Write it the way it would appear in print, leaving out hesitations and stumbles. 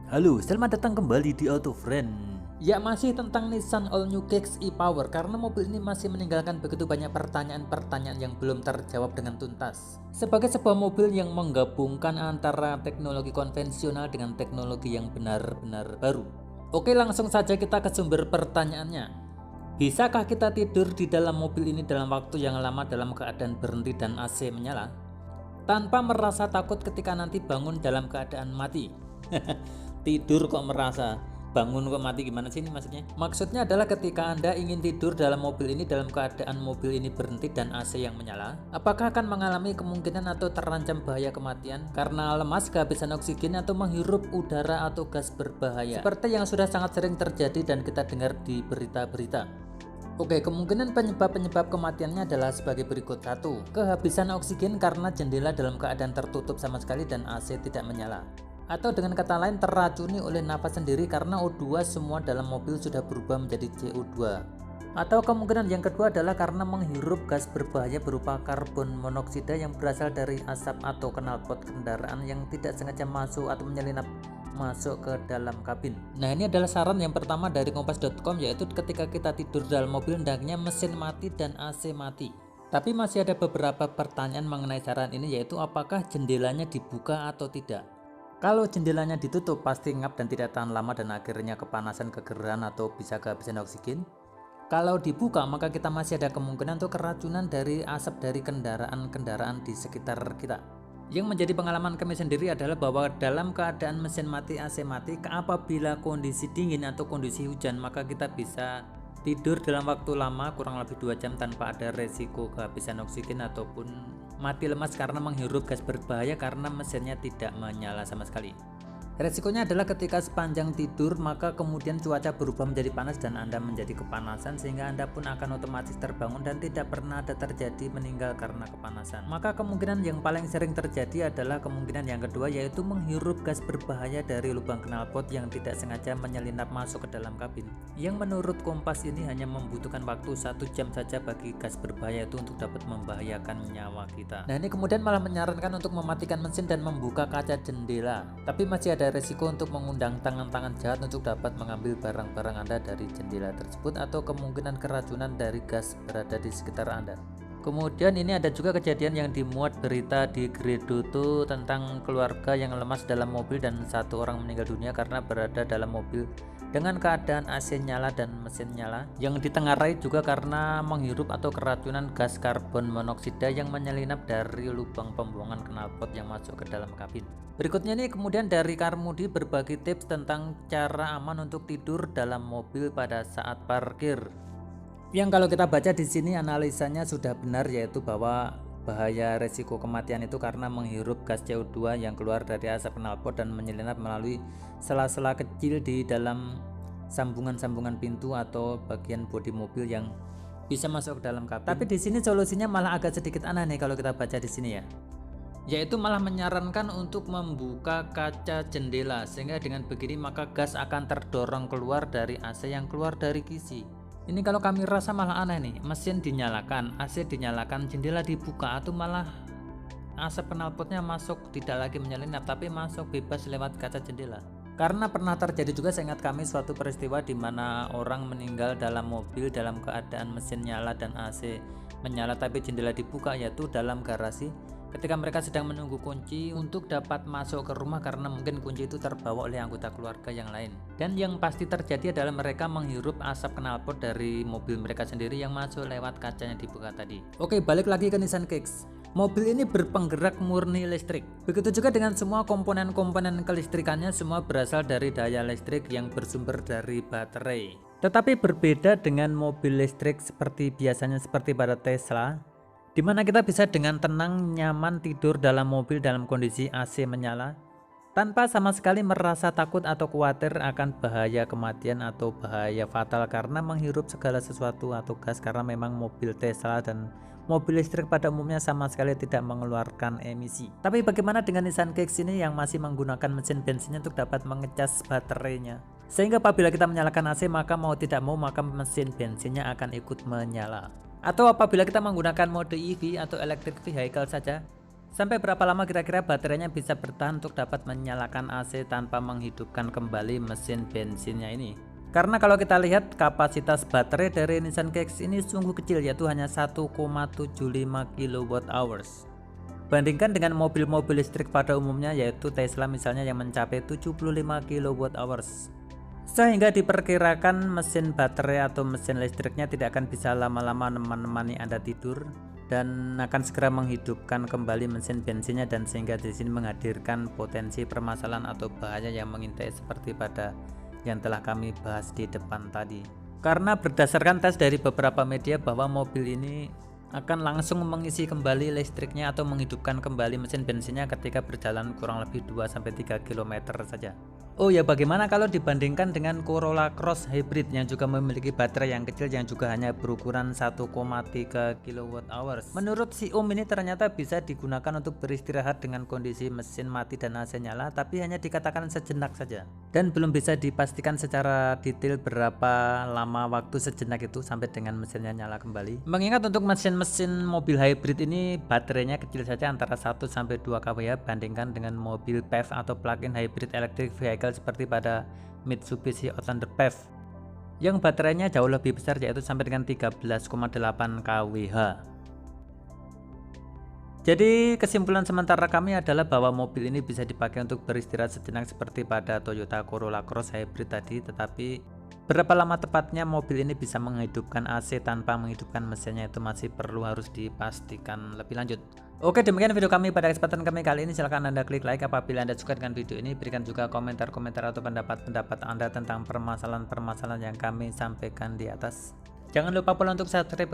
Halo, selamat datang kembali di Auto Friend. Ya, masih tentang Nissan All New Kicks e-Power, karena mobil ini masih meninggalkan begitu banyak pertanyaan-pertanyaan yang belum terjawab dengan tuntas. Sebagai sebuah mobil yang menggabungkan antara teknologi konvensional dengan teknologi yang benar-benar baru. Oke, langsung saja kita ke sumber pertanyaannya. Bisakah kita tidur di dalam mobil ini dalam waktu yang lama dalam keadaan berhenti dan AC menyala, tanpa merasa takut ketika nanti bangun dalam keadaan mati? Tidur kok merasa, bangun kok mati, gimana sih ini maksudnya? Maksudnya adalah ketika Anda ingin tidur dalam mobil ini dalam keadaan mobil ini berhenti dan AC yang menyala, apakah akan mengalami kemungkinan atau terancam bahaya kematian karena lemas, kehabisan oksigen, atau menghirup udara atau gas berbahaya seperti yang sudah sangat sering terjadi dan kita dengar di berita-berita. Oke, kemungkinan penyebab kematiannya adalah sebagai berikut. 1. Kehabisan oksigen karena jendela dalam keadaan tertutup sama sekali dan AC tidak menyala. Atau dengan kata lain terracuni oleh napas sendiri karena O2 semua dalam mobil sudah berubah menjadi CO2. Atau kemungkinan yang kedua adalah karena menghirup gas berbahaya berupa karbon monoksida yang berasal dari asap atau knalpot kendaraan yang tidak sengaja masuk atau menyelinap masuk ke dalam kabin. Nah, ini adalah saran yang pertama dari kompas.com, yaitu ketika kita tidur dalam mobil hendaknya mesin mati dan AC mati. Tapi masih ada beberapa pertanyaan mengenai saran ini, yaitu apakah jendelanya dibuka atau tidak. Kalau jendelanya ditutup pasti ngap dan tidak tahan lama dan akhirnya kepanasan, kegerahan, atau bisa kehabisan oksigen. Kalau dibuka maka kita masih ada kemungkinan untuk keracunan dari asap dari kendaraan-kendaraan di sekitar kita. Yang menjadi pengalaman kami sendiri adalah bahwa dalam keadaan mesin mati, AC mati, apabila kondisi dingin atau kondisi hujan, maka kita bisa tidur dalam waktu lama kurang lebih 2 jam tanpa ada resiko kehabisan oksigen ataupun mati lemas karena menghirup gas berbahaya karena mesinnya tidak menyala sama sekali. Resikonya adalah ketika sepanjang tidur maka kemudian cuaca berubah menjadi panas dan Anda menjadi kepanasan sehingga Anda pun akan otomatis terbangun dan tidak pernah ada terjadi meninggal karena kepanasan. Maka kemungkinan yang paling sering terjadi adalah kemungkinan yang kedua, yaitu menghirup gas berbahaya dari lubang knalpot yang tidak sengaja menyelinap masuk ke dalam kabin. Yang menurut Kompas ini hanya membutuhkan waktu 1 jam saja bagi gas berbahaya itu untuk dapat membahayakan nyawa kita. Nah, ini kemudian malah menyarankan untuk mematikan mesin dan membuka kaca jendela. Tapi masih ada resiko untuk mengundang tangan-tangan jahat untuk dapat mengambil barang-barang Anda dari jendela tersebut atau kemungkinan keracunan dari gas berada di sekitar Anda. Kemudian ini ada juga kejadian yang dimuat berita di Gredoto tentang keluarga yang lemas dalam mobil dan 1 orang meninggal dunia karena berada dalam mobil dengan keadaan AC nyala dan mesin nyala, yang ditengarai juga karena menghirup atau keracunan gas karbon monoksida yang menyelinap dari lubang pembuangan knalpot yang masuk ke dalam kabin. Berikutnya ini kemudian dari Karmudi berbagi tips tentang cara aman untuk tidur dalam mobil pada saat parkir. Yang kalau kita baca di sini analisanya sudah benar, yaitu bahwa bahaya resiko kematian itu karena menghirup gas CO2 yang keluar dari asap knalpot dan menyelinap melalui sela-sela kecil di dalam sambungan-sambungan pintu atau bagian bodi mobil yang bisa masuk ke dalam kabin. Tapi di sini solusinya malah agak sedikit aneh nih kalau kita baca di sini ya. Yaitu malah menyarankan untuk membuka kaca jendela sehingga dengan begini maka gas akan terdorong keluar dari AC yang keluar dari kisi. Ini kalau kami rasa malah aneh nih, mesin dinyalakan, AC dinyalakan, jendela dibuka, atau malah asap knalpotnya masuk tidak lagi menyelinap tapi masuk bebas lewat kaca jendela. Karena pernah terjadi juga, seingat kami, suatu peristiwa di mana orang meninggal dalam mobil dalam keadaan mesin nyala dan AC menyala tapi jendela dibuka, yaitu dalam garasi ketika mereka sedang menunggu kunci untuk dapat masuk ke rumah karena mungkin kunci itu terbawa oleh anggota keluarga yang lain. Dan yang pasti terjadi adalah mereka menghirup asap knalpot dari mobil mereka sendiri yang masuk lewat kaca yang dibuka tadi. Oke, balik lagi ke Nissan Kicks. Mobil ini berpenggerak murni listrik. Begitu juga dengan semua komponen-komponen kelistrikannya, semua berasal dari daya listrik yang bersumber dari baterai. Tetapi berbeda dengan mobil listrik seperti biasanya seperti pada Tesla, di mana kita bisa dengan tenang nyaman tidur dalam mobil dalam kondisi AC menyala tanpa sama sekali merasa takut atau khawatir akan bahaya kematian atau bahaya fatal karena menghirup segala sesuatu atau gas, karena memang mobil Tesla dan mobil listrik pada umumnya sama sekali tidak mengeluarkan emisi. Tapi bagaimana dengan Nissan Kicks ini yang masih menggunakan mesin bensinnya untuk dapat mengecas baterainya, sehingga apabila kita menyalakan AC maka mau tidak mau maka mesin bensinnya akan ikut menyala. Atau apabila kita menggunakan mode EV atau electric vehicle saja, Sampai berapa lama kira-kira baterainya bisa bertahan untuk dapat menyalakan AC tanpa menghidupkan kembali mesin bensinnya ini? Karena kalau kita lihat kapasitas baterai dari Nissan Kicks ini sungguh kecil, yaitu hanya 1,75 kWh. Bandingkan dengan mobil-mobil listrik pada umumnya yaitu Tesla misalnya yang mencapai 75 kWh. Sehingga diperkirakan mesin baterai atau mesin listriknya tidak akan bisa lama-lama menemani Anda tidur dan akan segera menghidupkan kembali mesin bensinnya, dan sehingga di sini menghadirkan potensi permasalahan atau bahaya yang mengintai seperti pada yang telah kami bahas di depan tadi. Karena berdasarkan tes dari beberapa media bahwa mobil ini akan langsung mengisi kembali listriknya atau menghidupkan kembali mesin bensinnya ketika berjalan kurang lebih 2-3 km saja. Oh ya, bagaimana kalau dibandingkan dengan Corolla Cross Hybrid yang juga memiliki baterai yang kecil yang juga hanya berukuran 1,3 kWh. Menurut si Om ini ternyata bisa digunakan untuk beristirahat dengan kondisi mesin mati dan AC nyala, tapi hanya dikatakan sejenak saja. Dan belum bisa dipastikan secara detail berapa lama waktu sejenak itu sampai dengan mesinnya nyala kembali. Mengingat untuk mesin-mesin mobil hybrid ini baterainya kecil saja antara 1-2 kWh, bandingkan dengan mobil PHEV atau plug-in hybrid electric vehicle seperti pada Mitsubishi Outlander PHEV yang baterainya jauh lebih besar yaitu sampai dengan 13,8 kWh. Jadi kesimpulan sementara kami adalah bahwa mobil ini bisa dipakai untuk beristirahat sejenak seperti pada Toyota Corolla Cross Hybrid tadi, tetapi berapa lama tepatnya mobil ini bisa menghidupkan AC tanpa menghidupkan mesinnya itu masih harus dipastikan lebih lanjut. Oke, demikian video kami pada kesempatan kami kali ini. Silahkan Anda klik like apabila Anda suka dengan video ini. Berikan juga komentar-komentar atau pendapat-pendapat Anda tentang permasalahan-permasalahan yang kami sampaikan di atas. Jangan lupa pula untuk subscribe